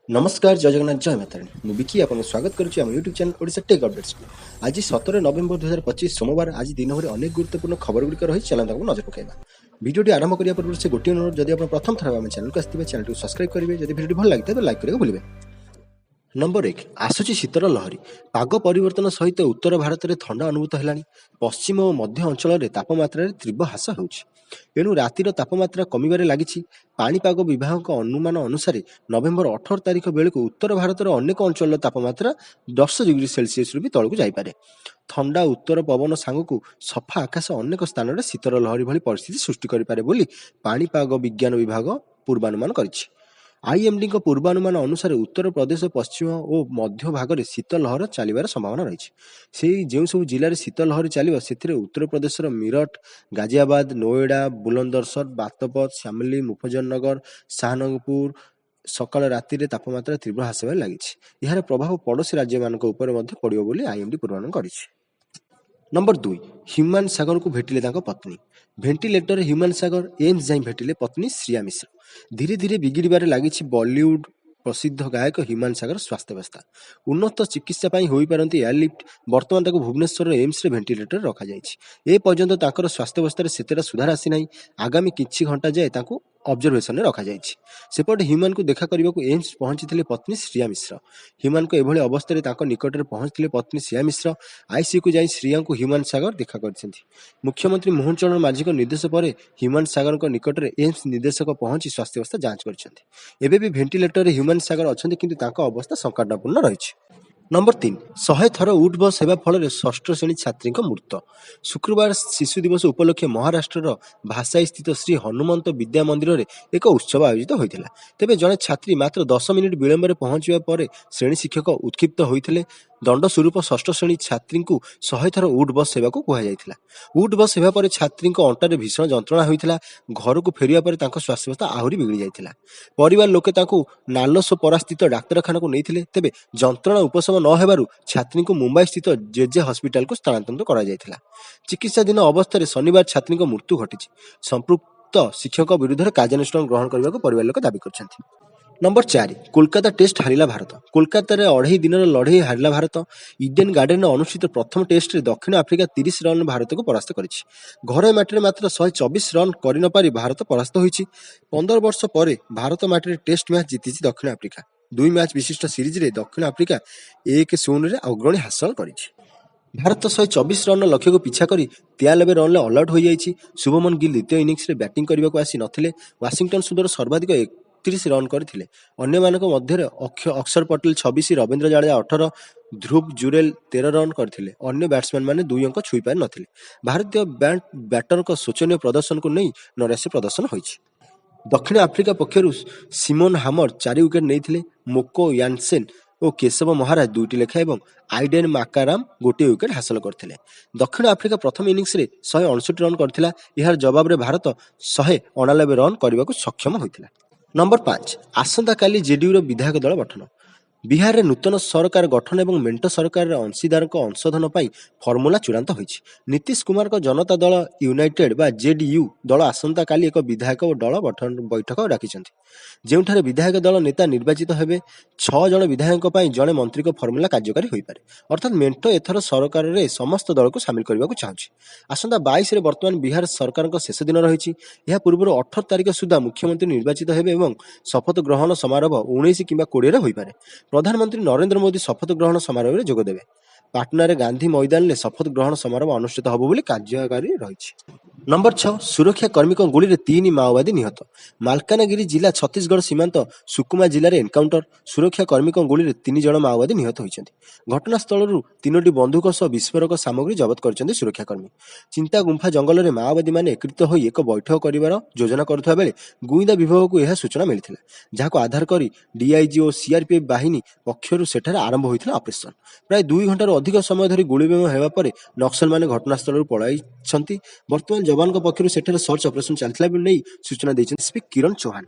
नमस्कार जय जगन्नाथ जय माताराणी मु विकी आपको स्वागत करुच्ची आम YouTube channel Odisha tech updates आज 17 नवेम्बर 2025 सोमवार आज दिन भर अनेक गुरुत्वपूर्ण खबर गुड़िक रही चलता नजर पकाइबा भिडियो आरंभ करने पूर्व से गोटे अनुरोध जदि आप प्रथम थर आम चैनल को आसते चैनल को सब्सक्राइब करेंगे जब भिडियो भल लगे तो लाइक करने भूलें। नंबर 1 आसुची शीतर लहरी पाग परिवर्तन सहित उत्तर भारत में थंडा अनुभूत है। पश्चिम और मध्य अंचल तापमात्रा तीव्र ह्रास होणु रातिर तापमात्रा कमिबार लगी। पाणीपाग विभाग अनुमान अनुसार नवेम्बर 18 तारिख बेलू उत्तर भारत अनेक अंचल तापमात्रा 10 डिग्री सेल्सियस भी तलू जापे। थंडा उत्तर पवन सांगू सफा आकाश अनेक स्थान में शीतर लहरी भली परिस्थिति सृष्टि करें पाणीपाग विज्ञान विभाग पूर्वानुमान करिछि। आईएमडी पूर्वानुमान अनुसार उत्तर प्रदेश पश्चिम और मध्य भाग में शीत लहर चलबार संभावना रही से जो सब जिले में शीत लहरी चलो से उत्तर प्रदेश मीरठ गाजियाबाद नोएडा बुलंदशहर बातपत श्यामली मुफज्जलनगर शाहनगपुर सकाल राति तापमात्रा तीव्र ह्रास लगी। यार प्रभाव पड़ोशी राज्य मान पड़ो आईएमडी पूर्वानुमान करिछि। नंबर 2 ह्यूमान सागर को भेटिले पत्नी भेंटिलेटर ह्यूमान सागर एम्स जाई भेटिले पत्नी श्रिया मिश्र। धीरे धीरे बिगिड़बार लगी बॉलीवुड प्रसिद्ध गायक ह्यूमान सागर स्वास्थ्यावस्था उन्नत चिकित्सा हो पारती एयरलिफ्ट बर्तमान भुवनेश्वर एम्स रे भेंटिलेटर रखा ए पर्यंत स्वास्थ्यावस्था से सुधार आसी ना। आगामी किछि घंटा जाए ऑब्जर्वेशन रखा सेपटे ह्यूमान को देखा करने को एम्स पहुंची पत्नी श्रिया मिश्र। ह्यूमान को एभली अवस्था निकट में पहुंचते पत्नी श्रिया मिश्र आईसीयू को जाई श्रिया को ह्यूमान सागर देखा कर। मुख्यमंत्री मोहन चरण मांझी निर्देश पर ह्यूमान सागर निकट में एम्स निर्देशक पहुंची स्वास्थ्यावस्था जांच कर भेंटिलेटर ह्यूमान सागर अच्छा किंतु अवस्था संकटापूर्ण रही। नंबर 3 100 थर उठ बस होगा फल षष्ठ श्रेणी छात्री मृत। शुक्रवार शिशु दिवस उपलक्षे महाराष्ट्र भाषाई स्थित श्री हनुमंत विद्या मंदिर में एक उत्सव आयोजित होता। तेबे जड़े छात्री मात्र 10 मिनिट विलंब पहुंचा पर श्रेणी शिक्षक उत्क्षिप्त होते। दंड स्वरूप षष्ठ श्रेणी छात्री को 100 थर उठ बस सेवा को कहुला। उठ बस होगा पर छात्री अंटार भीषण जंत्रणा होता। घर को फेरिया पर स्वास्थ्यावस्था आहरी बिगड़ी जाता। परिवार लोके नालसोपरा स्थित डाक्तखाना को नहीं तेबे जंत्रणा उपशम न होबारु छात्री को मुंबई स्थित जेजे हॉस्पिटल को स्थानांतरित करा जायथिला। चिकित्साधीन अवस्था शनिवार छात्री मृत्यु घटी। संपृक्त शिक्षक विरुद्ध कार्यानुष्ठान ग्रहण करने को परिवार लोक दाबी करछन्ति। नंबर 4 कोलकाता टेस्ट हारिला भारत। कोलकाता रे 2.5 दिन लड़े हारिला भारत। इडेन गार्डन में अनुष्ठित प्रथम टेस्ट रे दक्षिण आफ्रिका 30 रन भारत को परास्त करिछि। घर माटी मात्र 124 रन कर न पारी भारत परास्त होइछि। 15 वर्ष पर भारत माटी टेस्ट मैच जीति दक्षिण आफ्रिका। 2 मैच विशिष्ट सीरीज रे दक्षिण आफ्रिका 1-0 रे अग्रणी हासिल करिछि। भारत 124 रन लक्ष्य को पिछा कर 93 रन ऑल आउट हो जाइछि। शुभमन गिल द्वितीय इनिंग्स रे बैटिंग करने को आसी नथिले। वाशिंगटन सुंदर सर्वाधिक 31 रन करथिले। अन्य मानक मध्य अक्षर पटेल 26 रविंद्र जाडेजा 18 ध्रुव जुरेल 13 रन करथिले। अन्य बैट्समैन माने 2 अंक छुई पारि नथिले। भारतीय बैटर को शोचनीय प्रदर्शन को नहीं नैराश्य प्रदर्शन होइछि। दक्षिण आफ्रिका पक्षर सिमोन हामर 4 विकेट नहीं। मोको यानसेन और केशव महाराज 2टी लेखा और आइडेन माकाराम 1 विकेट हासिल करथिले। दक्षिण आफ्रिका प्रथम इनिंग्स रे 159 रन करथिला। यार जवाब रे भारत 199 रन करने को सक्षम होइथिला। नंबर 5 आसंता काली जेडीयू विधायक दल गठन। बिहार में नूतन सरकार गठन और मेंट सरकार अंशीदार अंशधन पर फर्मुला चूड़ांत होइछि। नीतीश कुमार को जनता दल यूनाइटेड बा जेडीयू दल आसंता काली एक विधायक दल गठन बैठक डाकिछन्ति। ଯେଉଁଠାରେ ବିଧାୟକ ଦଳ ନେତା ନିର୍ବାଚିତ ହେବେ 6 ଜଣ ବିଧାୟକଙ୍କ ପାଇଁ ଜଣେ ମନ୍ତ୍ରୀଙ୍କ ଫର୍ମୁଲା କାର୍ଯ୍ୟକାରୀ ହୋଇପାରେ। ଅର୍ଥାତ୍ ମେଣ୍ଟ ଏଥର ସରକାରରେ ସମସ୍ତ ଦଳକୁ ସାମିଲ କରିବାକୁ ଚାହୁଁଛି। ଆସନ୍ତା 22ରେ ବର୍ତ୍ତମାନ ବିହାର ସରକାରଙ୍କ ଶେଷ ଦିନ ରହିଛି। ଏହା ପୂର୍ବରୁ 18 ତାରିଖ ସୁଦ୍ଧା ମୁଖ୍ୟମନ୍ତ୍ରୀ ନିର୍ବାଚିତ ହେବେ ଏବଂ ଶପଥ ଗ୍ରହଣ ସମାରୋହ 19 କିମ୍ବା 20ରେ ହୋଇପାରେ। ପ୍ରଧାନମନ୍ତ୍ରୀ ନରେନ୍ଦ୍ର ମୋଦି ଶପଥ ଗ୍ରହଣ ସମାରୋହରେ ଯୋଗ ଦେବେ। ପାଟନାରେ ଗାନ୍ଧୀ ମଇଦାନରେ ଶପଥ ଗ୍ରହଣ ସମାରୋହ ଅନୁଷ୍ଠିତ ହେବ ବୋଲି କାର୍ଯ୍ୟକାରୀ ରହିଛି। नंबर 6 सुरक्षा कर्मी गुली में 3 माओवादी निहत। मालकानगिरी जिला छत्तीसगढ़ सीमांत सुकुमा जिले में एनकाउंटर। सुरक्षा कर्मी गुली में 3 जन माओवादी निहत होती। घटनास्थल 3टी बंधुक सह विस्फोरक सामग्री जबत कर सुरक्षाकर्मी। चिंता गुंफा जंगल में माओवादी मैंने एकत्रित हो एक बैठक कर योजना करुवा बेले गुइंदा विभाग को यह सूचना मिलता जहां आधार कर डीआईजी और सीआरपीएफ बाहिनी पक्षर सेठारे आरंभ होता ऑपरेशन। प्राय 2 घंटार अधिक समय धरी गुलीबम होगा पर नक्सल मैंने घटनास्थल पलाई। बर्तमान जवान पक्षर सेठारे सर्च ऑपरेशन चलता नहीं सूचना देते एसपी किरण चौहान।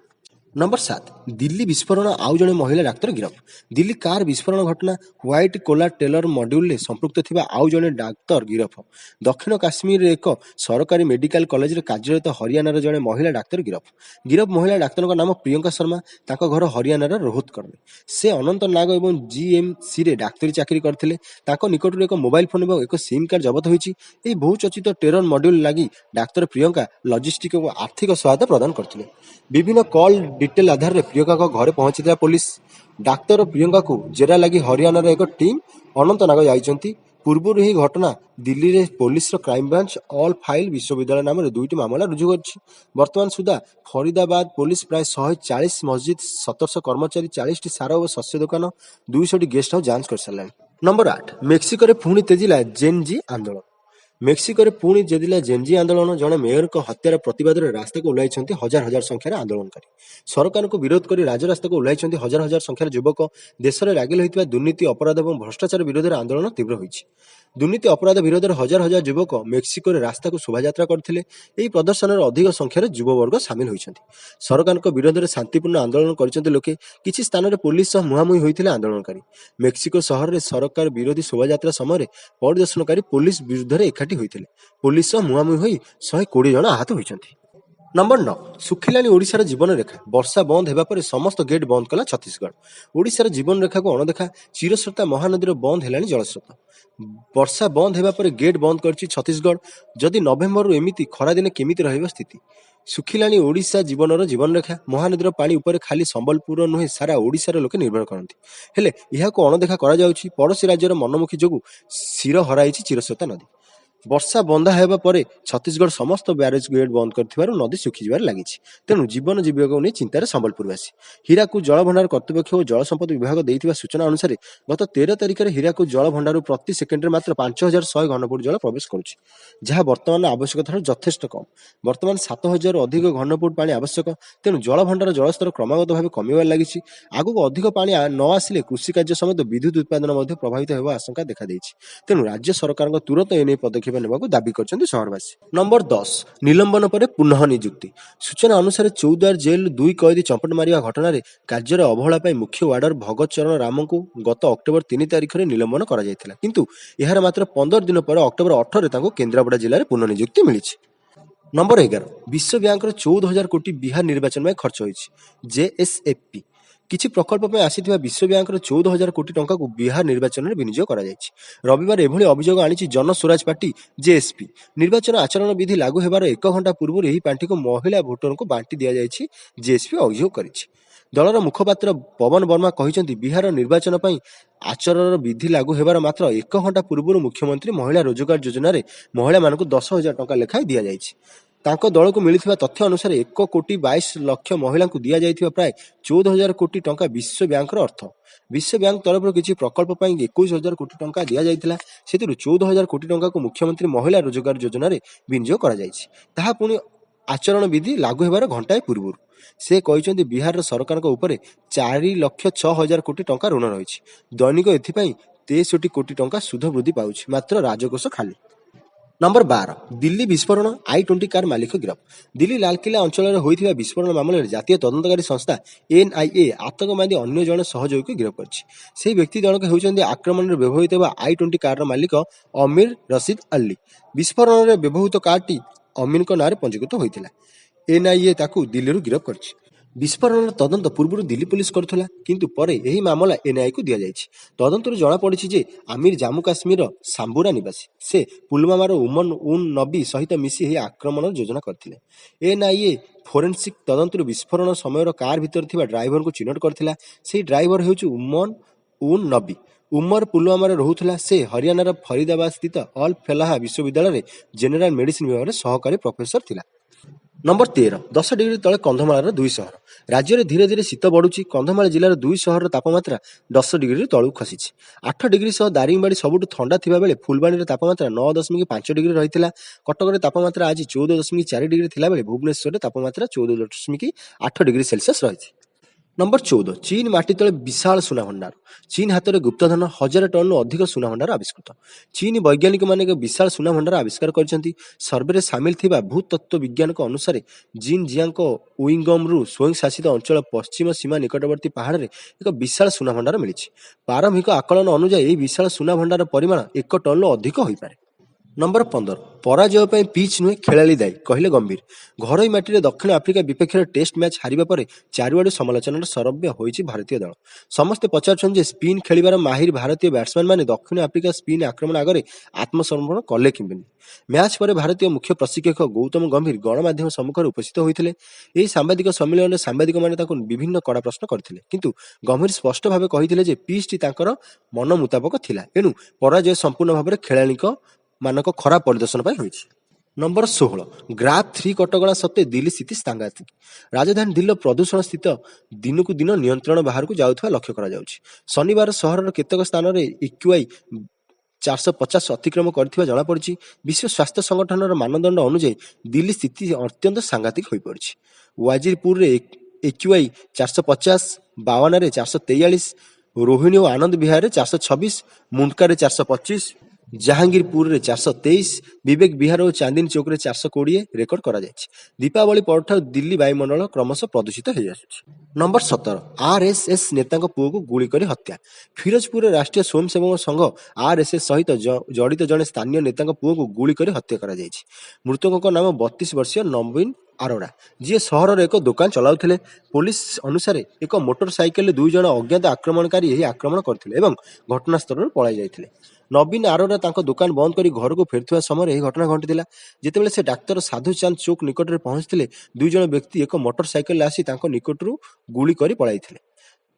नंबर 7 दिल्ली विस्फोरण आउ जड़े महिला डाक्तर गिरफ। दिल्ली कार विस्फोरण घटना व्हाइट कोला टेलर मड्यूल संपृक्त थिबा आउ जड़े डाक्तर गिरफ। दक्षिण काश्मीर एक सरकारी मेडिकल कॉलेज रे कार्यरत हरियाणार जड़े महिला डाक्तर गिरफ। गिरफ महिला डाक्तर नाम प्रियंका शर्मा, ताको घर हरियाणार रोहतक में। से अनंतनाग और जीएमसी रे डाक्तरी चाकरी करथिले। ताको निकटरू एक मोबाइल फोन और एक सिम कार्ड जबत होईची। एही बहुचर्चित टेरर मड्यूल लागि डाक्तर प्रियंका लॉजिस्टिक और आर्थिक सहायता प्रदान करथिले। विभिन्न कॉल डिटेल आधार में प्रियंका घर पहुंची पुलिस। डाक्तर प्रियंका को जेरा लगी हरियाणार एक टीम अनंतनाग जाइछंती। पूर्व ही घटना दिल्ली रे police crime branch all file विश्वविद्यालय नाम दुईटी मामला रुजु कर। वर्तमान सुधा फरीदाबाद पुलिस प्राय 140 मस्जिद, 1700 कर्मचारी, 40 टी सार और शस्य दुकान, 200 गेस्ट हाउस जांच कर सारे। नंबर 8 मेक्सिको रे पुणी तेजिला जेनजी आंदोलन। मेक्सिको रे पुणी जेदिला जेनजी आंदोलन। जड़े मेयर को हत्यार प्रतिवाद में रास्ता को ओह्लाई हजार हजार संख्यार आंदोलनकारी। सरकार को विरोध कर राजरास्ता को ओह्लाई हजार हजार संख्यार युवक। देश में लागि रही दुर्नीति, अपराध और भ्रष्टाचार विरोध में आंदोलन तीव्र होइछि। दुर्नीति अपराध विरोध में हजार हजार युवक मेक्सिको रे रास्ता को शोभायात्रा करथिले। एही प्रदर्शन में अधिक संख्यार युववर्ग सामिल होइछन्ति। सरकार को विरोध में शांतिपूर्ण आंदोलन करछन्ति लोके। किछि स्थान में पुलिस सह मुहांमुही होइथिले आंदोलनकारी। मेक्सिको शहर में सरकार विरोधी शोभायात्रा समय परिदर्शनकारी पुलिस विरुद्ध रे एकाठी होइथिले। पुलिस सह मुहांमुही होई 120 जन आहत होइछन्ति। नंबर 9 सुखिलानी ओडिशार जीवन रेखा। वर्षा बंद हेबा परे समस्त गेट बंद कला छत्तीसगढ़। ओडिशार जीवन रेखा को अणदेखा चिरस्रोता महानदीर बंद हेलानी जलस्रोत। वर्षा बंद हेबा परे गेट बंद करछि छत्तीसगढ़। जदि नवेम्बर एमिति खरा दिने केमिति रहइबो स्थिति। सुखिलानी ओडिशा जीवनर जीवन रेखा। महानदीर पानी ऊपर खाली संबलपुर नुहे सारा ओडिशार लोके निर्भर करती। हेले यहाको अणदेखा करा जाउछि। पड़ोशी राज्यर मनमुखी जोगु सिर हराइछि चिरस्रोता नदी। वर्षा बंधा हेबा परे छत्तीसगढ़ समस्त ब्यारेज गेट बंद कर नदी सुखी जबार लगी। तेणु जीवन जीविका नहीं चिंतार संबलपुरवासी। हीराकू जल भंडार कर्तृपक्ष और जल संपद विभाग देइथिबा सूचना अनुसार गत 13 तारिख में हीराकू जल भंडार प्रति सेकेंडरे मात्र 5100 घनफुट जल प्रवेश करुछि, जहाँ वर्तमान आवश्यकता यथेष्ट कम। वर्तमान 7000 अधिक घनफुट पानी आवश्यक। तेणु जल भंडार जलस्तर क्रमागत भाव कमिबार लगी। आगक अधिक पानी न आसिले कृषि कार्य समेत विद्युत उत्पादन प्रभावित होगा आशंका देखा देइछि। तेणु राज्य सरकार तुरंत एने पदक्षेप नेबाकू दाबी करछन्ति शहरवासी। नंबर 10 निलंबन पर पुनः नियुक्ति। सूचना अनुसार चौद्वार जेल 2 कैदी चंपट मारिया घटना रे कार्यर अवहेला पाई मुख्य वार्डर भगत चरण राम को गत अक्टोबर 3 तारिख में निलंबन करा जायतिला। किंतु एहार मात्र 15 दिन पर अक्टोबर 18 रे ताको केन्द्रापड़ा जिले में पुनः नियुक्ति मिलिछि। नंबर 11 विश्व बैंक 14,000 कोटी बिहार निर्वाचन में खर्च होइछि। जेएसएफपी किछि प्रकल्प में आसीथिबा विश्व बैंक 14,000 कोटी टंका को बिहार निर्वाचन में विनियोग करा जायछि। रविवार एभली अभियोग आनिछि जन स्वराज पार्टी जेएसपी। निर्वाचन आचरण विधि लागू हेबार 1 घंटा पूर्व एही पार्टी को महिला भोटर को बांटी दिया जायछि, जेएसपी अभियोग करिछि। दलर मुखपात्र पवन वर्मा कहिसेंति बिहार निर्वाचन पई आचरण विधि लागू हेबार मात्र 1 घंटा पूर्व मुख्यमंत्री महिला रोजगार योजना रे महिला मानकु 10,000 टंका लेखाई दिया जायछि। तांको दल को मिलिथिबा तथ्य अनुसार 1 कोटी 22 लाख महिला को दिया जायथिबा प्राय 14,000 कोटी टंका विश्व बैंक अर्थ। विश्व बैंक तरफ किछि प्रकल्प पई 21,000 कोटी टंका दिया जायतिला। सेतिरु 14,000 कोटी टंका को मुख्यमंत्री महिला रोजगार योजना रे विनियोग करा जायछि। ताहा पुनी आचरण विधि लागू हेबार घंटाए पूर्व से कहिसेंति बिहार सरकार को ऊपर 4,06,000 कोटी टंका ऋण रहिछि। दैनिक एथिपई 63 कोटी टंका सुध वृद्धि पाउछि, मात्र राजकोष खाली। नंबर 12 दिल्ली विस्फोरण I-20 कार मालिक गिरफ। दिल्ली लालकिला अंचल में होइथिबा विस्फोरण मामले जातीय तदंतकारी संस्था एनआईए आतंकवादी अन्य जन सहयोगी को गिरफ करछि। सेही व्यक्ति जनक हेउचंदी आक्रमण में व्यवहृत I-20 कार मालिक अमीर रशीद अली। विस्फोरण में व्यवहृत कारटी अमीन को नारे पंजीकृत होइथिला। एनआईए ताकू दिल्ली गिरफ करछि। विस्फोरण तदंत पूर्व दिल्ली पुलिस करुला, किंतु परे यही मामला एनआईए को दिया जायछि। तदंतर जना पड़ी जे आमिर जम्मू काश्मीर सांबुरा निवासी। से पुलवामार उमन उन नबी सहित मिसी यही आक्रमण योजना करथिले। एनआईए फोरेंसिक तदंतर विस्फोरण समय कार भितर थिबा ड्राइवर को चिन्हट करथिला। सेही ड्राइवर हेउछि उमन उन नबी। उमर पुलवामार रहुथिला। से हरियाणार फरीदाबाद स्थित अल फलाह विश्वविद्यालय जेनेराल मेडिसिन विभाग सहकारी प्रोफेसर थिला। नंबर 13 10 डिग्री तले कंधमाल 2 सहर। राज्य में धीरे धीरे शीत बढ़ुची। कंधमाल जिलार 2 सहर तापमात्रा 10 डिग्री तलू खसी। 8 डिग्री सह दारिंगबाड़ी सबुठ ठंडा थिबा बेले फुलबाणी तापमात्रा 9.5 डिग्री रही। कटक तापमात्रा आज 14.4 डिग्री थिला बेले भुवनेश्वर तापमात्रा 14.8 डिग्री सेल्सियस रही। नंबर 14 चीन माटी तले विशाल सुना भंडार चीन हाथ में गुप्तधन 1000 टन अधिक सुना भंडार आविष्कृत चीन वैज्ञानिक मान विशाल सुना भंडार आविष्कार कर सर्वे सामिल थिबा भूतत्व विज्ञान अनुसार जीन जियांग उइंगम स्वयं शासित अंचल पश्चिम सीमा निकटवर्ती पहाड़ में एक विशाल सुना भंडार मिली प्रारंभिक आकलन अनुसार यह विशाल सुना भंडार परिमाण 1 टन अधिक हो पारे। नंबर 15 पराजय पर पिच नुहे खेलाड़ी दायी कहले गंभीर घर माटी दक्षिण आफ्रिका विपक्ष टेस्ट मैच हारिबा परे चारिआडु समालोचनार सरव्य होइछि भारतीय दल समस्ते पचारुछन् जे स्पिन खेलिबार माहिर भारतीय बैट्समैन माने दक्षिण आफ्रिका स्पिन आक्रमण आगरे आत्मसमर्पण कले किंबेनी मैच पर भारतीय मुख्य प्रशिक्षक गौतम गंभीर गणमाध्यम सम्मुख उपस्थित होते यह सांबादिक सम्मेलन में सांबादिक मैंने विभिन्न कड़ा प्रश्न करते किंतु गंभीर स्पष्ट भाव कही पिचटी मन मुताबक थिला एणु पराजय संपूर्ण भाव में खेलाड़ी मानक खराब प्रदर्शन नंबर 16 ग्राफ 3 कटकणा सत्वे दिल्ली स्थिति सांघातिक राजधानी दिल्ली प्रदूषण स्थित दिन को दिन नियंत्रण बाहर को जाउथवा लक्ष्य करा जाउछि शनिवार सहर केतक स्थान में एक्यूआई 450 अतिक्रम कर जमापड़ी विश्व स्वास्थ्य संगठन मानदंड अनुଯାयी दिल्ली स्थिति अत्यंत सांघातिक हो पड़ी वाजिरपुर एक्यूआई 450 बावाना 443 रोहिणी और आनंद विहार 426 मुंडका 425 जहांगीरपुर रे 423 विवेक विहार और चांदनी चौक रे 420 रेकर्ड करा जायछि दीपावली पर दिल्ली वायुमंडल क्रमशः प्रदूषित हो आसुछि। नंबर 17 आरएसएस नेता पुओ को गुली कर हत्या फिरोजपुर राष्ट्रीय स्वयंसेवक संघ आरएसएस सहित जड़ित जड़े स्थानीय नेता पुओ को गुली कर हत्या करा जायछि मृतकों नाम 32 वर्षीय नवीन आरोड़ा जी सहर एक दुकान चलाउथिले पुलिस अनुसार एक मोटरसाइकेल 2 जन अज्ञात आक्रमणकारी यही आक्रमण करथिले एवं घटनास्थल पलाई जाइथिले नवीन आरोड़ा तांको दुकान बंद करी घर को फेरुवा समय यह घटना घटिला जितेबाला से डाक्तर साधु चांद चौक निकट में पहुंचते 2 जन व्यक्ति एक मोटरसाइकेल आसी निकटरू गुली कर पलाइथिले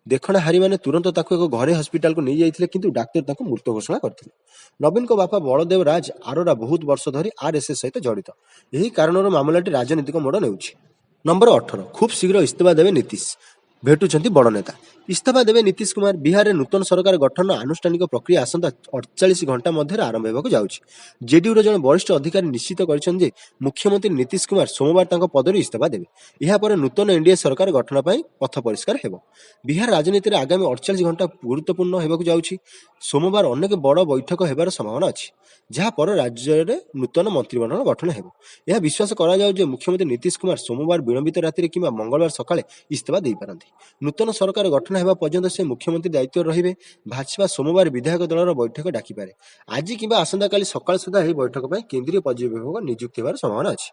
देखणा हारी माने तुरंत ताको एक घरे हॉस्पिटल को नहीं जाइथिले किंतु डाक्तर ताको मृत घोषणा करथिले नवीन को बापा बलदेव राज आरोड़ा बहुत वर्ष धरी आरएसएस सहित जड़ित यही कारण मामलाटी राजनीतिक मोड़ नेउछि। नंबर 18 खूब शीघ्र इस्तीफा देवे नीतीश भेटुछंती बड़ नेता इस्तीफा देवे नीतीश कुमार बिहार में नूतन सरकार गठन आनुष्ठानिक प्रक्रिया आसंता 48 घंटा मध्य आरंभ होगा जाउछि जेडीयू जन वरिष्ठ अधिकारी निश्चित कर मुख्यमंत्री नीतीश कुमार सोमवार पदर इस्तीफा देवे यापर नूतन एनडीए सरकार गठन पर पथ परिष्कार हेबो बिहार राजनीति में आगामी 48 घंटा गुरुत्वपूर्ण होगा जाउछि सोमवार अनेक बड़ बैठक हेबार संभावना अछि जहाँ पर राज्य में नूतन मंत्रिमंडल गठन हेबो यह विश्वास करा जाउ जे मुख्यमंत्री नीतीश कुमार सोमवार विलंबित राति किंवा मंगलवार सकाळे इस्तीफा दे पारंती नूतन सरकार गठन हेबा पर्यंत से मुख्यमंत्री दायित्व रहिबे भाजपा सोमवार विधायक दलर बैठक डाकी पारे आज किंवा आसंता काली सकाळ सुधा एही बैठक पर केंद्रीय पर्यवेक्षक नियुक्त हेबार संभावना अछि।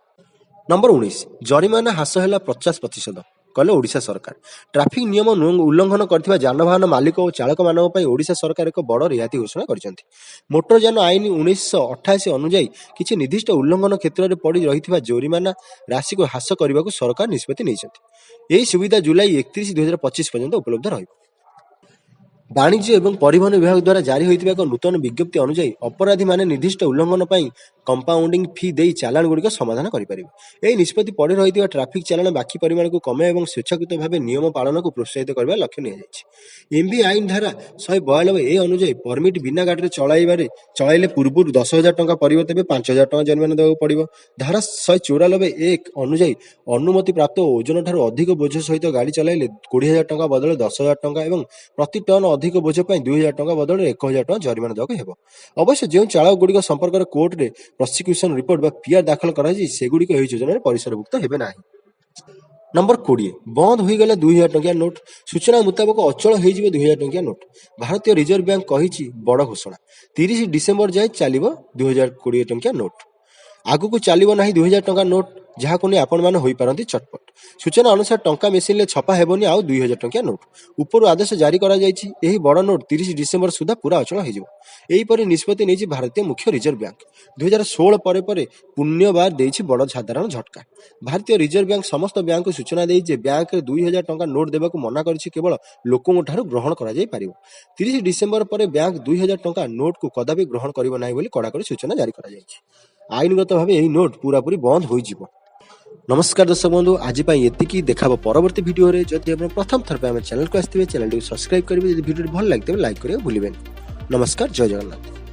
नंबर 19 जरिमाना ह्रास होला 50% कले ओडिशा सरकार ट्राफिक नियम उल्लंघन करथिबा जानवाहन मालिक और चालक मानक पई ओडिशा सरकार एक बड़ रिहाती घोषणा करछंती मोटर यान आईन 1988 अनुଯାयी किछि निर्दिष्ट उल्लंघन क्षेत्र में पड़ी रहिथिबा जरिमाना राशि को ह्रास करने को सरकार निष्पत्ति नैछंती यही सुविधा जुलाई 31 2025 पर्यंत उपलब्ध रहिबो। वाणिज्य एवं परिवहन विभाग द्वारा जारी होइतिबा एक नूतन विज्ञप्ति अनुଯାयी अपराधी माने निर्दिष्ट उल्लंघन पई कंपाउंडिंग फी देई चालान गुड़िक समाधान करें निष्पत्ति पड़ रही ट्राफिक चालान बाकी परिमाण को कमे और स्वेच्छाकृत भाव नियम पालन को प्रोत्साहित करने लक्ष्य निजी आईन धारा 192 ए अनुଯାयी परमिट बिना गाड़ी चलाइले पूर्व 10,000 टंका परिवर्ते 5,000 टंका जरिमाना देवाक पड़ो धारा 194 एक अनुଯାयी अनुमति प्राप्त ओजन ठार अधिक बोझ सहित गाड़ी चलाइले 20,000 टंका बदले 10,000 टंका और प्रति टन अधिक बोझ 2,000 टंका बदले 1,000 टंका जरिमाना देवाक अवश्य जो चालक गुड़िक संपर्क कोर्ट में प्रसिक्यूशन रिपोर्ट बा पीआर दाखल कराई सेगुड़िक एही योजन परिसरभुक्त हेबे नाही। नंबर 20 बंद हो गला 2,000 टंकिया नोट सूचना मुताबक अचल हो 2,000 टंकिया नोट भारतीय रिजर्व बैंक कही बड़ घोषणा 30 डिसेम्बर जाए चलो 2020 टंकिया नोट आगु को चलो ना 2,000 टंका नोट जहाँ को आपण मैंने हो पारती चटपट सूचना अनुसार टंका मेसिन छपा हेबनी आउ 2,000 टंकिया नोट ऊपर आदेश जारी करा जायछि एही बड़ नोट 30 डिसेम्बर सुधा पूरा अचल होपरी निष्पत्ति नहीं भारतीय मुख्य रिजर्व बैंक 2016 पर पुण्यवार देछि बड़ साधारण झटका भारतीय रिजर्व बैंक समस्त बैंक को सूचना देछि बैंक रे 2,000 टंका नोट देवा मना करिछि केवल लोकों ठारू ग्रहण करा जाय पारिबो 30 डिसेम्बर पर बैंक 2,000 टंका नोट को कदापि ग्रहण करिबो नाही बोली कड़ाकड़ी सूचना जारी करा जायछि आईनगत भाव यही नोट पूरापूरी बंद हो जिवो। नमस्कार दर्शक बंधु आज ये देखा परवर्ती वीडियो रे जदि आप प्रथम थर पे चैनल को आसते चैनल को सब्सक्राइब करेंगे वीडियो भल लगे लाइक करेंगे भूलें। नमस्कार जय जगन्नाथ।